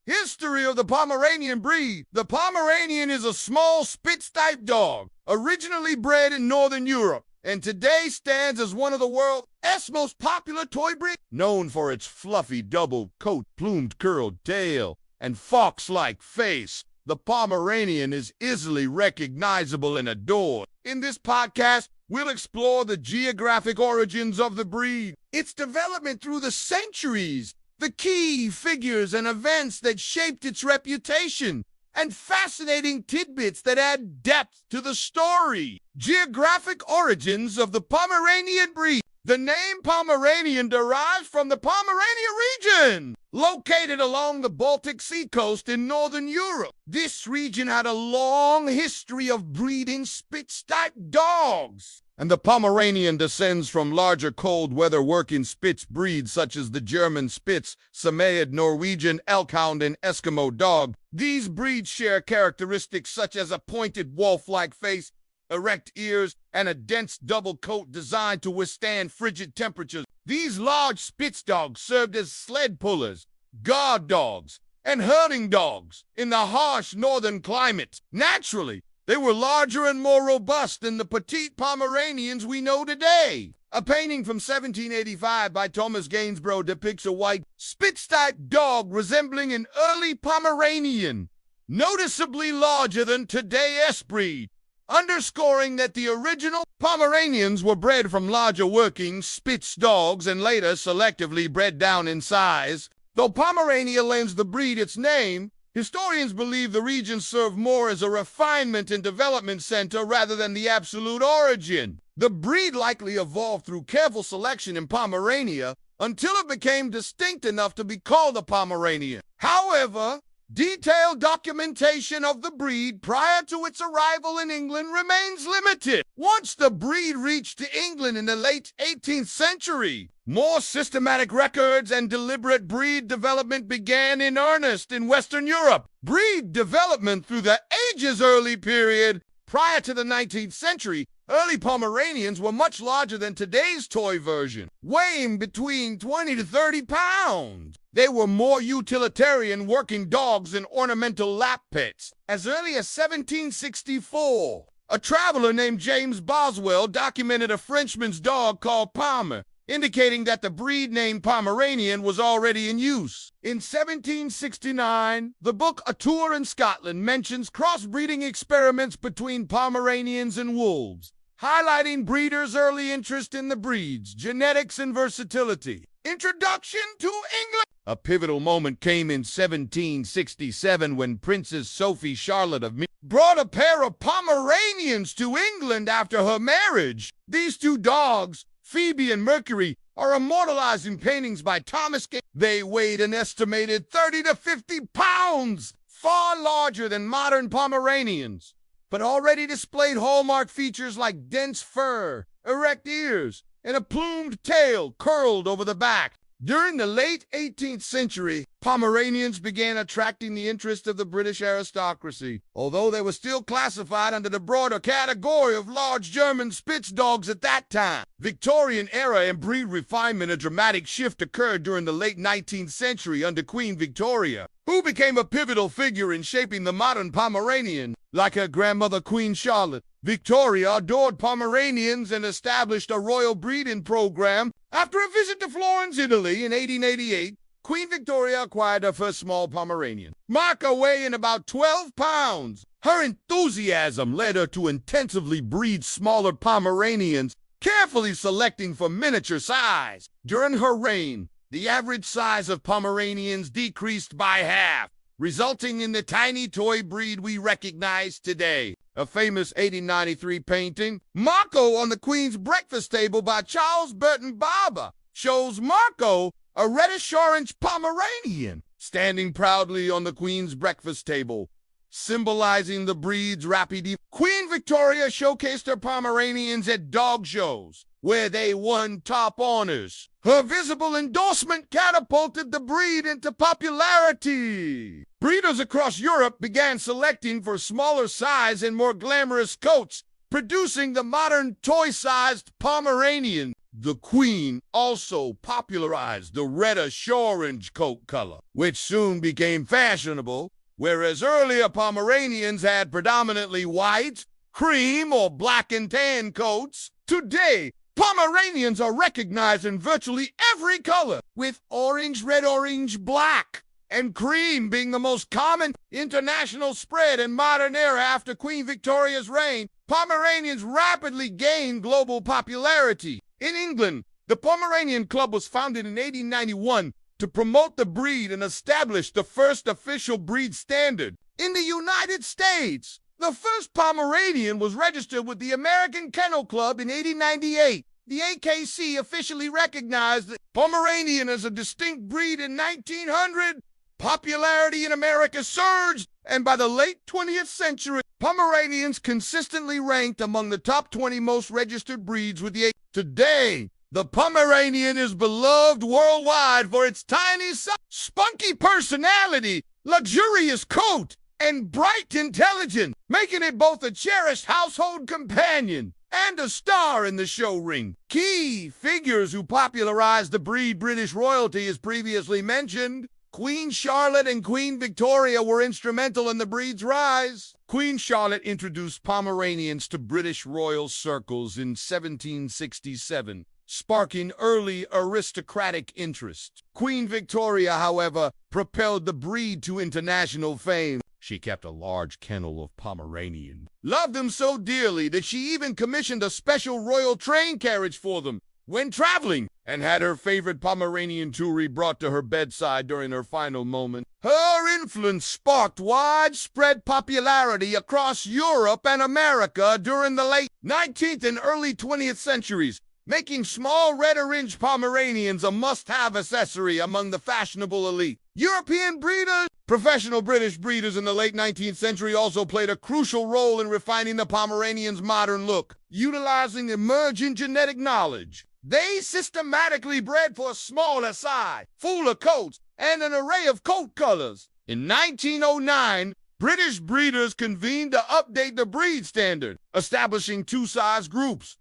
History of the Pomeranian breed. The Pomeranian is a small Spitz-type dog, originally bred in Northern Europe, and today stands as one of the world's most popular toy breeds. Known for its fluffy double coat, plumed curled tail, and fox-like face, the Pomeranian is easily recognizable and adored. In this podcast, we'll explore the geographic origins of the breed, its development through the centuries, the key figures and events that shaped its reputation, and fascinating tidbits that add depth to the story. Geographic origins of the Pomeranian breed. The name Pomeranian derives from the Pomerania region, located along the Baltic Sea coast in Northern Europe. This region had a long history of breeding Spitz-type dogs, and the Pomeranian descends from larger cold-weather working Spitz breeds such as the German Spitz, Samoyed, Norwegian Elkhound, and Eskimo dog. These breeds share characteristics such as a pointed wolf-like face, erect ears, and a dense double coat designed to withstand frigid temperatures. These large Spitz dogs served as sled pullers, guard dogs, and herding dogs in the harsh northern climate. Naturally, they were larger and more robust than the petite Pomeranians we know today. A painting from 1785 by Thomas Gainsborough depicts a white Spitz-type dog resembling an early Pomeranian, noticeably larger than today's breed, underscoring that the original Pomeranians were bred from larger working Spitz dogs and later selectively bred down in size. Though Pomerania lends the breed its name, historians believe the region served more as a refinement and development center rather than the absolute origin. The breed likely evolved through careful selection in Pomerania until it became distinct enough to be called a Pomeranian. However, detailed documentation of the breed prior to its arrival in England remains limited. Once the breed reached England in the late 18th century, more systematic records and deliberate breed development began in earnest in Western Europe. Breed development through the ages early period prior to the 19th century, early Pomeranians were much larger than today's toy version, weighing between 20 to 30 pounds. They were more utilitarian working dogs and ornamental lap pets. As early as 1764, a traveler named James Boswell documented a Frenchman's dog called Palmer, indicating that the breed name Pomeranian was already in use. In 1769, the book A Tour in Scotland mentions crossbreeding experiments between Pomeranians and wolves, highlighting breeders' early interest in the breed's genetics and versatility. Introduction to England. A pivotal moment came in 1767 when Princess Sophie Charlotte of brought a pair of Pomeranians to England after her marriage. These two dogs, Phoebe and Mercury, are immortalized in paintings by Thomas Gay. They weighed an estimated 30 to 50 pounds, far larger than modern Pomeranians, but already displayed hallmark features like dense fur, erect ears, and a plumed tail curled over the back. During the late 18th century, Pomeranians began attracting the interest of the British aristocracy, although they were still classified under the broader category of large German Spitz dogs at that time. Victorian era and breed refinement. A dramatic shift occurred during the late 19th century under Queen Victoria, who became a pivotal figure in shaping the modern Pomeranian. Like her grandmother Queen Charlotte, Victoria adored Pomeranians and established a royal breeding program. After a visit to Florence, Italy in 1888, Queen Victoria acquired her first small Pomeranian, Marco, weighing about 12 pounds. Her enthusiasm led her to intensively breed smaller Pomeranians, carefully selecting for miniature size. During her reign, the average size of Pomeranians decreased by half, resulting in the tiny toy breed we recognize today. A famous 1893 painting, Marco on the Queen's Breakfast Table by Charles Burton Barber, shows Marco, a reddish-orange Pomeranian, standing proudly on the Queen's breakfast table, symbolizing the breed's rapid evolution. Queen Victoria showcased her Pomeranians at dog shows, where they won top honors. Her visible endorsement catapulted the breed into popularity. Breeders across Europe began selecting for smaller size and more glamorous coats, producing the modern toy-sized Pomeranian. The Queen also popularized the reddish-orange coat color, which soon became fashionable, whereas earlier Pomeranians had predominantly white, cream, or black and tan coats. Today, Pomeranians are recognized in virtually every color, with orange, red, orange, black, and cream being the most common international spread in modern era. After Queen Victoria's reign, Pomeranians rapidly gained global popularity. In England, the Pomeranian Club was founded in 1891 to promote the breed and establish the first official breed standard. In the United States, the first Pomeranian was registered with the American Kennel Club in 1898. The AKC officially recognized the Pomeranian as a distinct breed in 1900. Popularity in America surged, and by the late 20th century, Pomeranians consistently ranked among the top 20 most registered breeds with the Today, the Pomeranian is beloved worldwide for its tiny size, spunky personality, luxurious coat, and bright intelligence, making it both a cherished household companion and a star in the show ring. Key figures who popularized the breed: British royalty, as previously mentioned. Queen Charlotte and Queen Victoria were instrumental in the breed's rise. Queen Charlotte introduced Pomeranians to British royal circles in 1767, sparking early aristocratic interest. Queen Victoria, however, propelled the breed to international fame. She kept a large kennel of Pomeranian, loved them so dearly that she even commissioned a special royal train carriage for them when traveling, and had her favorite Pomeranian Turi brought to her bedside during her final moment. Her influence sparked widespread popularity across Europe and America during the late 19th and early 20th centuries, making small red-orange Pomeranians a must-have accessory among the fashionable elite. European breeders, professional British breeders in the late 19th century also played a crucial role in refining the Pomeranian's modern look. Utilizing emerging genetic knowledge, they systematically bred for a smaller size, fuller coats, and an array of coat colors. In 1909, British breeders convened to update the breed standard, establishing two size groups: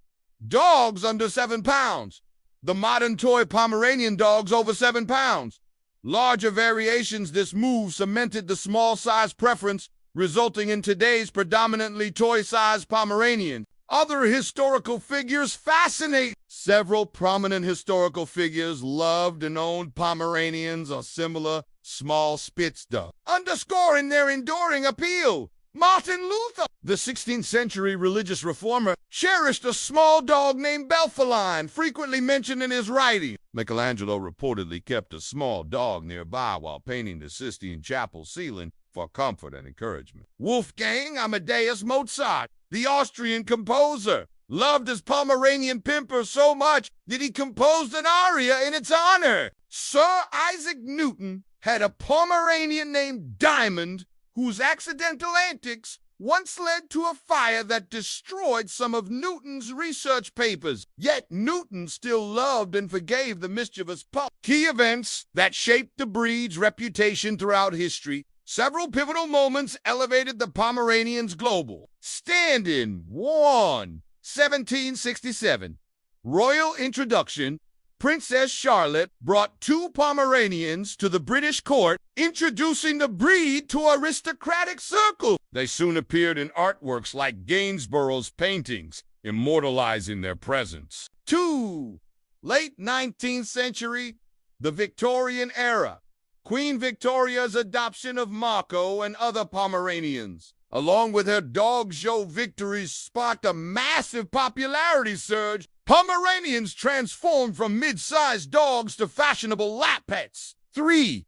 dogs under 7 pounds, the modern toy Pomeranian dogs over 7 pounds. Larger variations. This move cemented the small size preference, resulting in today's predominantly toy-sized Pomeranian. Other historical figures fascinate. Several prominent historical figures loved and owned Pomeranians or similar small Spitz dogs, underscoring their enduring appeal. Martin Luther, the 16th century religious reformer, cherished a small dog named Belfaline, frequently mentioned in his writings. Michelangelo reportedly kept a small dog nearby while painting the Sistine Chapel ceiling for comfort and encouragement. Wolfgang Amadeus Mozart, the Austrian composer, loved his Pomeranian Pimper so much that he composed an aria in its honor. Sir Isaac Newton had a Pomeranian named Diamond, whose accidental antics once led to a fire that destroyed some of Newton's research papers. Yet Newton still loved and forgave the mischievous pup. Key events that shaped the breed's reputation throughout history. Several pivotal moments elevated the Pomeranians global. Stand-in 1, 1767. Royal introduction. Princess Charlotte brought 2 Pomeranians to the British court, introducing the breed to aristocratic circles. They soon appeared in artworks like Gainsborough's paintings, immortalizing their presence. 2. Late 19th century, the Victorian era. Queen Victoria's adoption of Marco and other Pomeranians, along with her dog show victories, sparked a massive popularity surge. Pomeranians transformed from mid-sized dogs to fashionable lap pets. 3.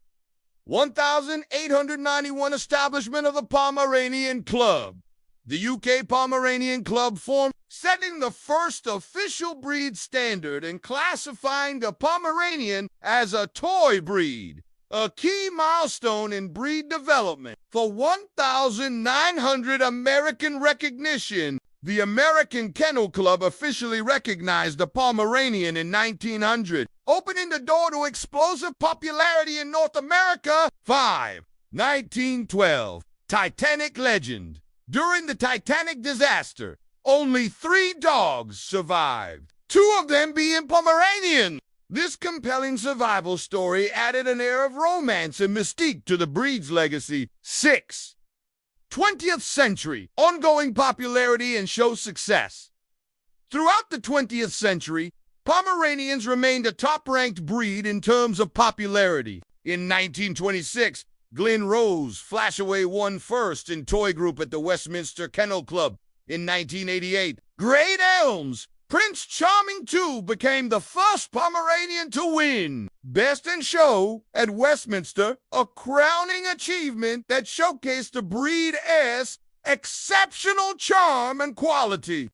1891 establishment of the Pomeranian Club. The UK Pomeranian Club formed, setting the first official breed standard and classifying the Pomeranian as a toy breed, a key milestone in breed development. For 1,900 American recognition, the American Kennel Club officially recognized the Pomeranian in 1900, opening the door to explosive popularity in North America. 5. 1912. Titanic legend. During the Titanic disaster, only 3 dogs survived. two of them being Pomeranian. This compelling survival story added an air of romance and mystique to the breed's legacy. 6. 20th century, ongoing popularity and show success. Throughout the 20th century, Pomeranians remained a top-ranked breed in terms of popularity. In 1926, Glen Rose Flashaway won first in toy group at the Westminster Kennel Club. In 1988, Great Elms Prince Charming 2 became the first Pomeranian to win Best in Show at Westminster, a crowning achievement that showcased the breed's exceptional charm and quality.